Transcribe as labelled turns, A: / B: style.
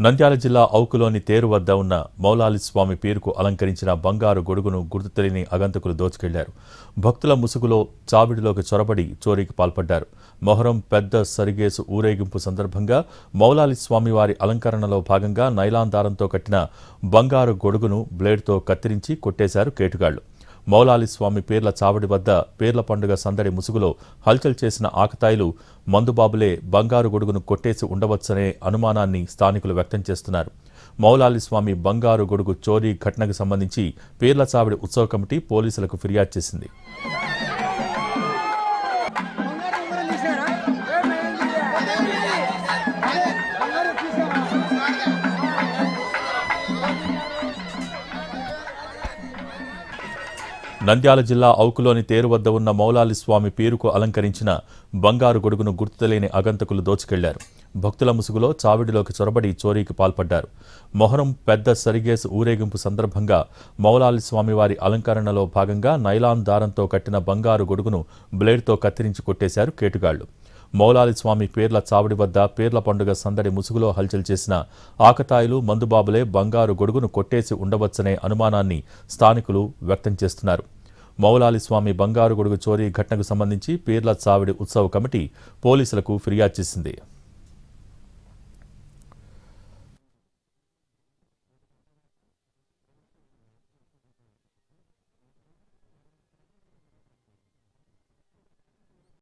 A: నంద్యాల జిల్లా ఔకులోని తేరు వద్ద ఉన్న మౌలాలి స్వామి పీరుకు అలంకరించిన బంగారు గొడుగును గుర్తు తెలియని అగంతకులు దోచుకెళ్లారు. భక్తుల ముసుగులో చావిడిలోకి చొరబడి చోరీకి పాల్పడ్డారు. మొహరం పెద్ద సరిగేసు ఊరేగింపు సందర్భంగా మౌలాలి స్వామివారి అలంకరణలో భాగంగా నైలాన్ దారంతో కట్టిన బంగారు గొడుగును బ్లేడ్తో కత్తిరించి కొట్టేశారు కేటుగాళ్లు. మౌలాలి స్వామి పీర్ల చావడి వద్ద పీర్ల పండుగ సందడి ముసుగులో హల్చల్ చేసిన ఆకతాయిలు మందుబాబులే బంగారు గొడుగును కొట్టేసి ఉండవచ్చనే అనుమానాన్ని స్థానికులు వ్యక్తం చేస్తున్నారు. మౌలాలి స్వామి బంగారు గొడుగు చోరీ ఘటనకు సంబంధించి పీర్ల చావడి ఉత్సవ కమిటీ పోలీసులకు ఫిర్యాదు చేసింది. నంద్యాల జిల్లా ఔకులోని తేరు వద్ద ఉన్న మౌలాలి స్వామి పీరుకు అలంకరించిన బంగారు గొడుగును గుర్తు తెలియని అగంతకులు దోచుకెళ్లారు. భక్తుల ముసుగులో చావిడిలోకి చొరబడి చోరీకి పాల్పడ్డారు. మొహరం పెద్ద సరిగేసు ఊరేగింపు సందర్భంగా మౌలాలి స్వామివారి అలంకరణలో భాగంగా నైలాన్ దారంతో కట్టిన బంగారు గొడుగును బ్లేడ్తో కత్తిరించి కొట్టేశారు కేటుగాళ్లు. మౌలాలి స్వామి పీర్ల చావడి వద్ద పీర్ల పండుగ సందడి ముసుగులో హల్చల్ చేసిన ఆకతాయిలు మందుబాబులే బంగారు గొడుగును కొట్టేసి ఉండవచ్చనే అనుమానాన్ని స్థానికులు వ్యక్తం చేస్తున్నారు. మౌలాలి స్వామి బంగారు గొడుగు చోరీ ఘటనకు సంబంధించి పీర్ల చావడి ఉత్సవ కమిటీ పోలీసులకు ఫిర్యాదు చేసింది.